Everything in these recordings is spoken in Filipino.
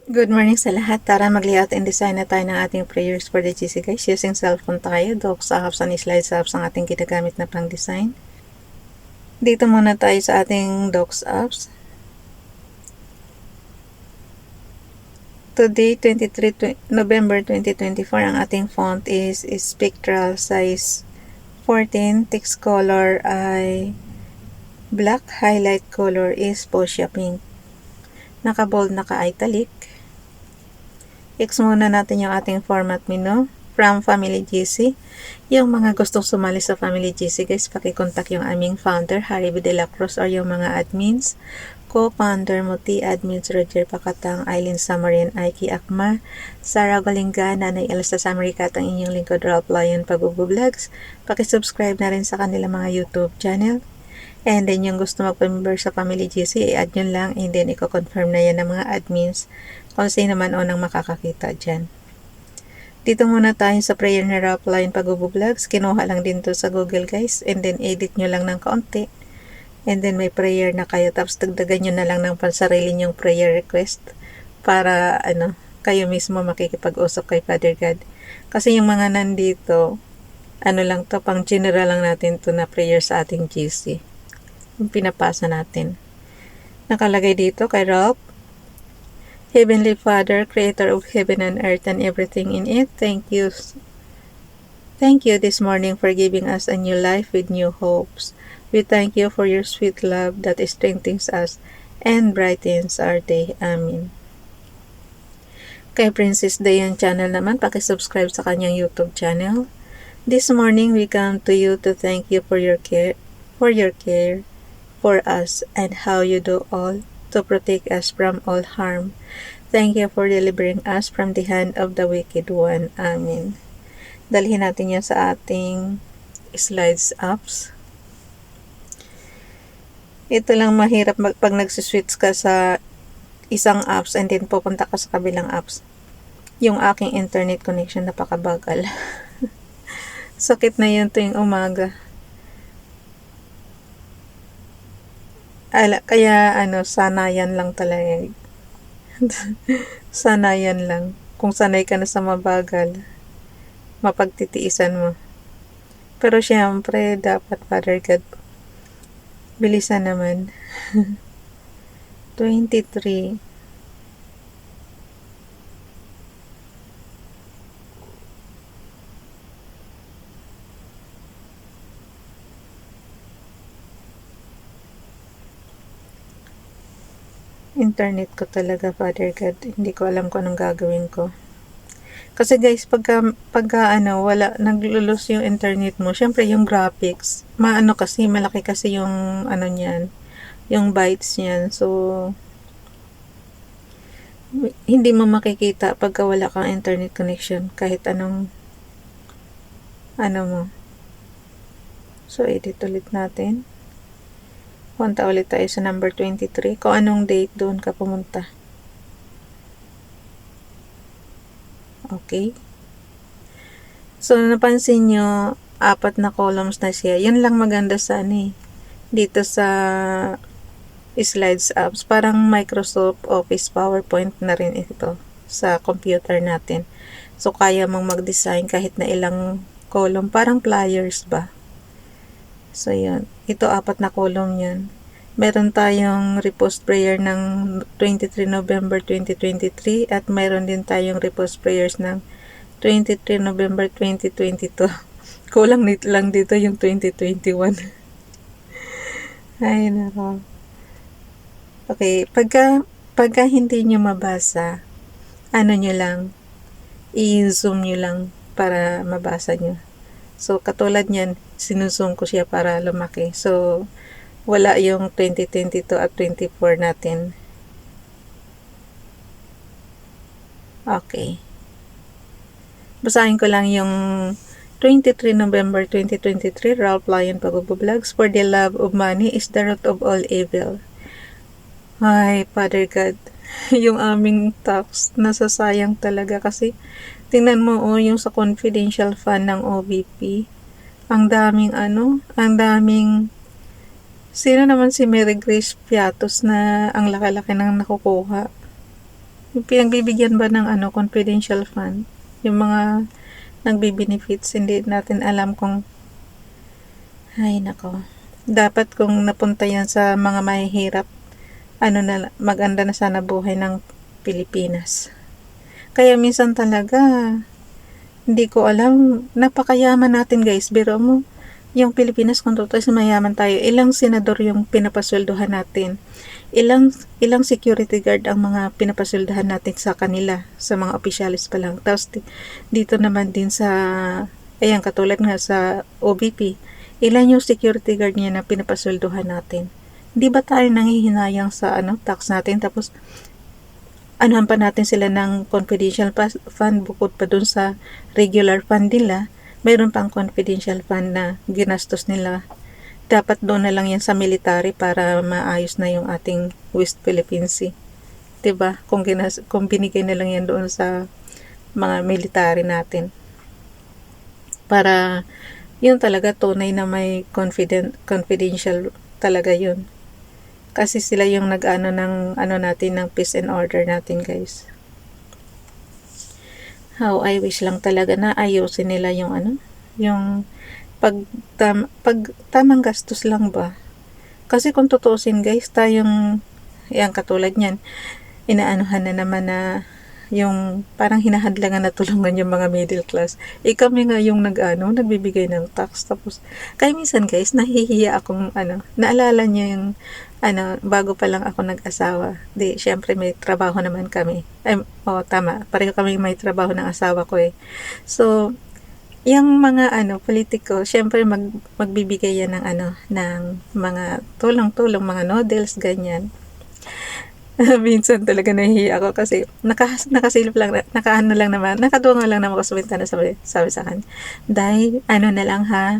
Good morning sa lahat. Tara mag-layout and design na tayo ng ating prayers for the GC guys. Using cellphone tayo. Docs apps and slides apps ang ating ginagamit na pang design. Dito muna tayo sa ating docs apps. Today, November 2024, ang ating font is Spectral size 14. Text color ay black. Highlight color is fuchsia pink. Naka-bold, naka-italic. X muna natin yung ating format menu from Family GC. Yung mga gustong sumali sa Family GC guys, pakikontak yung aming founder, Harry B. De La Cruz, or yung mga admins, co-founder Muti, admins Roger Pakatang, Eileen Samarin, Aiki Akma, Sarah Galinga, Nanay Elsa Samaricat, ang inyong lingkod Ralph Lion Pagbubu-vlogs. Pakisubscribe na rin sa kanilang mga YouTube channel. And then yung gusto magpa-member sa Family GC, i-add nyo lang and then i-confirm na yan ng mga admins kung sino man unang makakakita dyan. Dito muna tayo sa prayer na Ralph Lion Pagbubu-vlogs. Kinuha lang din to sa Google guys, and then edit nyo lang ng kaunti. And then may prayer na kayo, tapos dagdagan nyo na lang ng pansarili nyong prayer request para kayo mismo makikipag-usap kay Father God. Kasi yung mga nandito, lang to, pang general lang natin to na prayer sa ating GC. Yung pinapasa natin. Nakalagay dito kay Ralph: Heavenly Father, Creator of heaven and earth and everything in it, thank you this morning for giving us a new life with new hopes. We thank you for your sweet love that strengthens us and brightens our day. Amen. Kay Princess Dayan channel naman, pakisubscribe sa kanyang YouTube channel. This morning we come to you to thank you for your care for us and how you do all to protect us from all harm. Thank you for delivering us from the hand of the wicked one. Amen. Dalhin natin yan sa ating slides apps. Ito lang mahirap pag nagsiswitch ka sa isang apps and then pupunta ka sa kabilang apps. Yung aking internet connection napakabagal. Sakit na yun tuwing umaga. Kaya sanayan lang talaga. Sanayan lang. Kung sanay ka na sa mabagal, mapagtitiisan mo. Pero syempre, dapat Father God, bilisan naman. 23. Internet ko talaga, Father God. Hindi ko alam kung anong gagawin ko. Kasi guys, pagka wala, naglulus yung internet mo, syempre yung graphics, kasi, malaki kasi yung, niyan, yung bytes niyan. So, hindi mo makikita pagka wala kang internet connection, kahit anong, mo. So, edit ulit natin. Punta ulit tayo sa number 23. Kung anong date doon ka pumunta. Okay. So, napansin nyo, 4 na columns na siya. Yun lang maganda sa dito sa slides apps. Parang Microsoft Office PowerPoint na rin ito sa computer natin. So, kaya mong mag-design kahit na ilang column. Parang flyers ba? So, yun. Ito, 4 na column yan. Meron tayong repost prayer ng 23 November 2023 at mayroon din tayong repost prayers ng 23 November 2022. Kulang lang dito yung 2021. Ay, nako. Okay, pagka hindi nyo mabasa, nyo lang, i-zoom nyo lang para mabasa nyo. So, katulad nyan, sinuzoom ko siya para lumaki. So, wala yung 2022 at 24 natin. Okay. Basahin ko lang yung 23 November 2023, Ralph Lion Pagbubu-vlogs. For the love of money is the root of all evil. Ay, Father God, yung aming tax, nasasayang talaga kasi tingnan mo yung sa confidential fund ng OVP. Ang daming sino naman si Mary Grace Piatos na ang laki-laki nang nakukuha. Yung pinagbibigyan ba ng confidential fund, yung mga nagbe-benefits, hindi natin alam kung, ay nako, dapat kung napunta yan sa mga mahihirap, maganda na sana buhay ng Pilipinas. Kaya minsan talaga, hindi ko alam, napakayaman natin guys, biro mo, yung Pilipinas kung totoo sa mayaman tayo, ilang senador yung pinapasweldohan natin, ilang security guard ang mga pinapasweldohan natin sa kanila, sa mga opisyalis pa lang. Tapos dito naman din sa, ayan, katulad nga sa OBP, ilan yung security guard niya na pinapasweldohan natin. Di ba tayo nanghihinayang sa tax natin, tapos anuhan pa natin sila ng confidential fund bukod pa dun sa regular fund nila, mayroon pang confidential fund na ginastos nila. Dapat doon na lang yan sa military para maayos na yung ating West Philippine Sea. 'Di ba? Kung binigay na lang yan doon sa mga military natin. Para yun talaga tunay na may confidential talaga yun. Kasi sila yung nag-ano ng natin ng peace and order natin, guys. How I wish lang talaga na ayusin nila yung yung pag tamang gastos lang ba. Kasi kung tutuusin guys, tayong yan katulad niyan, inaanuhan na naman na yung parang hinahadlangan na tulungan yung mga middle class. Kami nga yung nagbibigay ng tax. Tapos, kaya minsan guys, nahihiya akong naalala niyo yung bago pa lang ako nag-asawa. Syempre may trabaho naman kami. Tama. Pareho kami may trabaho ng asawa ko eh. So, yung mga politiko, syempre magbibigay yan ng ng mga tulong-tulong, mga noodles, ganyan. Minsan talaga nahihiya ako kasi nakasilip lang, nakadungo lang naman ako sa bintana, sabi sa akin, dahil na lang ha,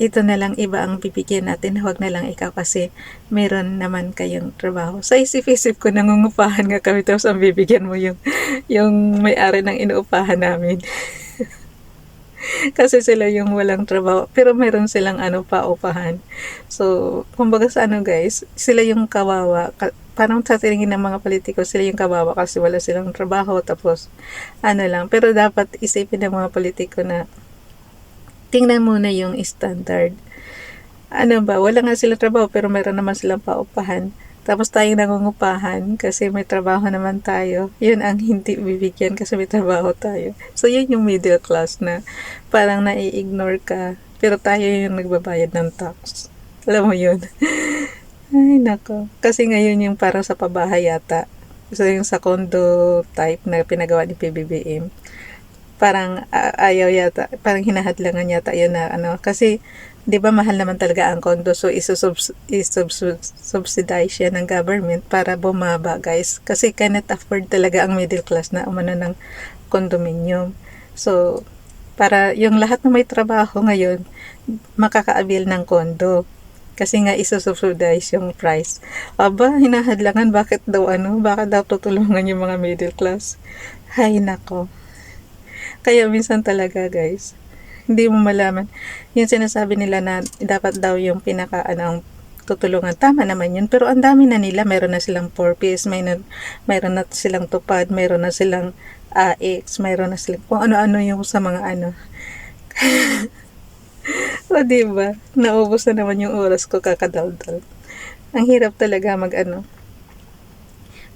ito na lang iba ang bibigyan natin, huwag na lang ikaw kasi meron naman kayong trabaho. Sa isip-isip ko, nangungupahan nga kami, tapos ang bibigyan mo yung may-ari ng inuupahan namin. Kasi sila yung walang trabaho, pero meron silang paupahan. So, kumbaga sa guys, sila yung kawawa. Parang sa tingin ng mga politiko, sila yung kawawa kasi wala silang trabaho, tapos lang. Pero dapat isipin ng mga politiko na tingnan muna yung standard. Wala nga silang trabaho pero meron naman silang paupahan. Tapos tayong nangungupahan kasi may trabaho naman tayo. Yun ang hindi bibigyan kasi may trabaho tayo. So, yun yung middle class na parang nai-ignore ka. Pero tayo yung nagbabayad ng tax. Alam mo yun? Ay, nako. Kasi ngayon yung parang sa pabahay yata. So, yung sa condo type na pinagawa ni PBBM. Parang ayaw yata. Parang hinahadlangan yata yun na kasi 'di ba mahal naman talaga ang condo, so subsidize siya ng government para bumaba guys, kasi cannot afford talaga ang middle class na umano ng condominium. So para yung lahat na may trabaho ngayon makakaabil ng condo kasi nga isusubsidize yung price. Aba, hinahadlangan, bakit daw tutulungan yung mga middle class? Hay nako. Kaya minsan talaga guys, hindi mo malaman. Yung sinasabi nila na dapat daw yung tutulungan. Tama naman yun. Pero ang dami na nila. Mayroon na silang 4Ps, mayroon na silang tupad, mayroon na silang AX, mayroon na silang kung ano-ano yung sa mga O diba? Naubos na naman yung oras ko kakadaldal. Ang hirap talaga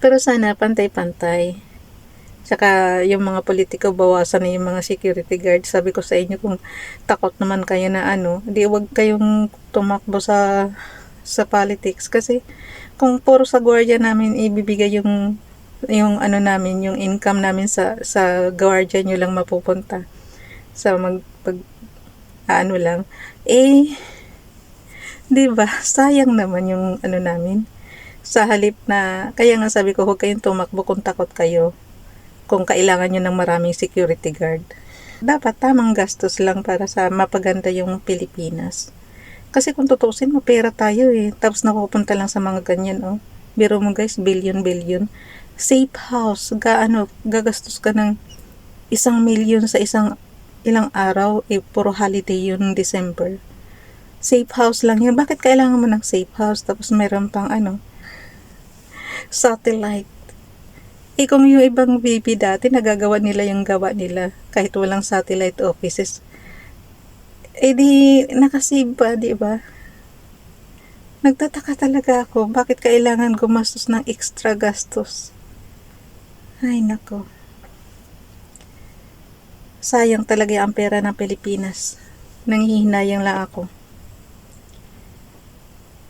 Pero sana pantay-pantay. Saka yung mga politiko, bawasan na yung mga security guard. Sabi ko sa inyo, kung takot naman kayo na di wag kayong tumakbo sa politics. Kasi kung puro sa gwardiya namin ibibigay yung namin, yung income namin sa gwardiya nyo lang mapupunta. Sa lang. Diba? Sayang naman yung namin. Sa halip na, kaya nga sabi ko, huwag kayong tumakbo kung takot kayo. Kung kailangan nyo ng maraming security guard. Dapat tamang gastos lang para sa mapaganda yung Pilipinas. Kasi kung tutusin mo, pera tayo eh. Tapos napupunta lang sa mga ganyan Biro mo guys, billion. Safe house, gagastos ka ng 1,000,000 sa ilang araw, puro holiday yun December. Safe house lang yun. Bakit kailangan mo ng safe house? Tapos meron pang satellite. kung yung ibang baby dati, nagagawa nila yung gawa nila kahit walang satellite offices. Di nakasave pa, di ba? Nagtataka talaga ako, bakit kailangan gumastos ng extra gastos? Ay, nako. Sayang talaga ang pera ng Pilipinas. Nanghihinayang lang ako.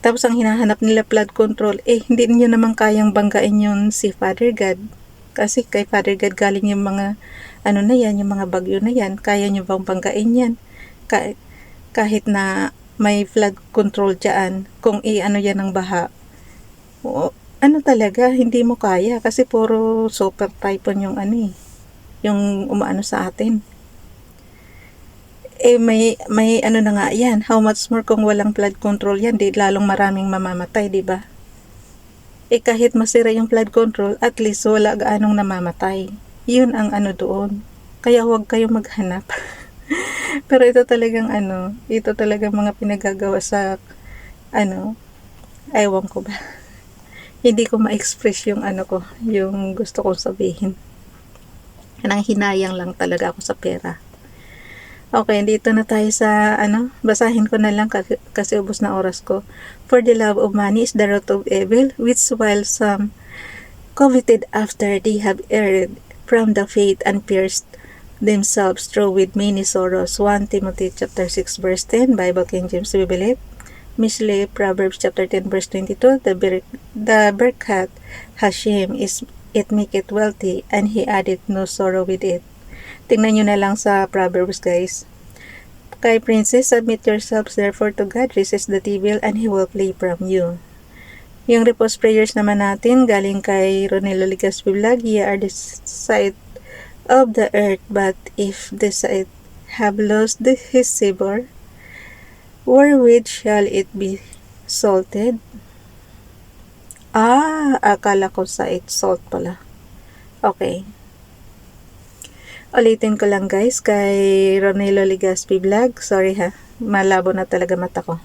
Tapos ang hinahanap nila flood control, hindi niyo naman kayang banggain yun si Father God. Kasi kay Father God galing yung mga, na yan, yung mga bagyo na yan. Kaya niyo bang banggain yan? Kahit na may flood control dyan, kung yan ng baha. Talaga, hindi mo kaya. Kasi puro super typhoon yung yung umaano sa atin. May na nga yan. How much more kung walang flood control yan, di lalong maraming mamamatay, di ba? Kahit masira yung flood control, at least wala gaanong namamatay. Yun ang doon. Kaya huwag kayong maghanap. Pero ito talagang mga pinagagawa sa ewan ko ba. Hindi ko ma-express yung yung gusto kong sabihin. Nang hinayang lang talaga ako sa pera. Okay, dito na tayo sa basahin ko na lang kasi ubos na oras ko. For the love of money is the root of evil, which while some coveted after they have erred from the faith and pierced themselves through with many sorrows. 1 Timothy chapter 6 verse 10, Bible King James Bible. Mishle, Proverbs chapter 10 verse 22, the Berkat Hashem is it make it wealthy, and he added no sorrow with it. Tingnan nyo na lang sa Proverbs, guys. Kay Princess, submit yourselves therefore to God, resist the devil, and he will flee from you. Yung repose prayers naman natin, galing kay Ronelo Ligaspi Vlog, ye are the sight of the earth, but if the sight have lost his savor, wherewith shall it be salted? Akala ko sa salt pala. Okay. Ulitin ko lang guys, kay Ronelo Ligaspi Vlog. Sorry ha, malabo na talaga mata ko.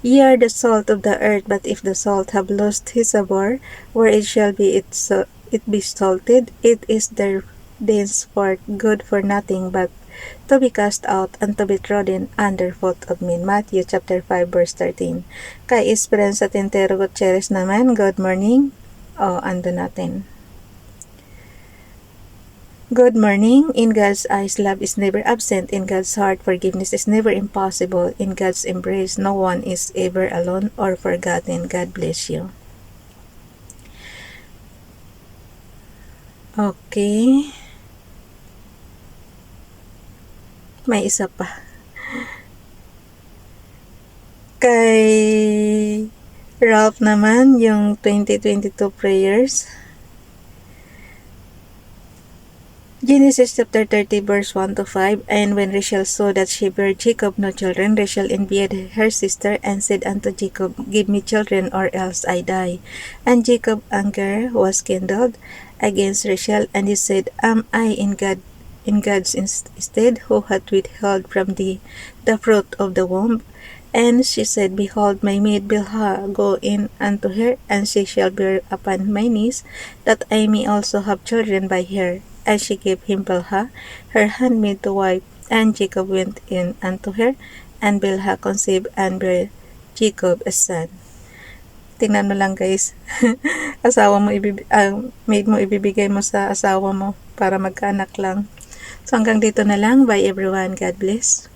Ye are the salt of the earth, but if the salt have lost his savor, where it shall be it be salted, it is thenceforth good for nothing but to be cast out and to be trodden under foot of men. Matthew chapter 5 verse 13. Kay Esperanza Tintero Gutierrez naman, good morning. Ando natin. Good morning. In God's eyes, love is never absent. In God's heart, forgiveness is never impossible. In God's embrace, no one is ever alone or forgotten. God bless you. Okay. May isa pa. Kay Ralph naman, yung 2022 prayers. Genesis chapter 30 verse 1 to 5. And when Rachel saw that she bare Jacob no children, Rachel envied her sister and said unto Jacob, Give me children, or else I die. And Jacob anger was kindled against Rachel, and he said, Am I in God's stead, who hath withheld from thee the fruit of the womb? And she said, Behold, my maid Bilhah, go in unto her, and she shall bear upon my knees, that I may also have children by her. And she gave him Bilhah, her handmaid, to wife. And Jacob went in unto her, and Bilhah conceived and bare Jacob a son. Tingnan mo lang guys, maid mo ibibigay mo sa asawa mo para magkaanak lang. So hanggang dito na lang. Bye everyone. God bless.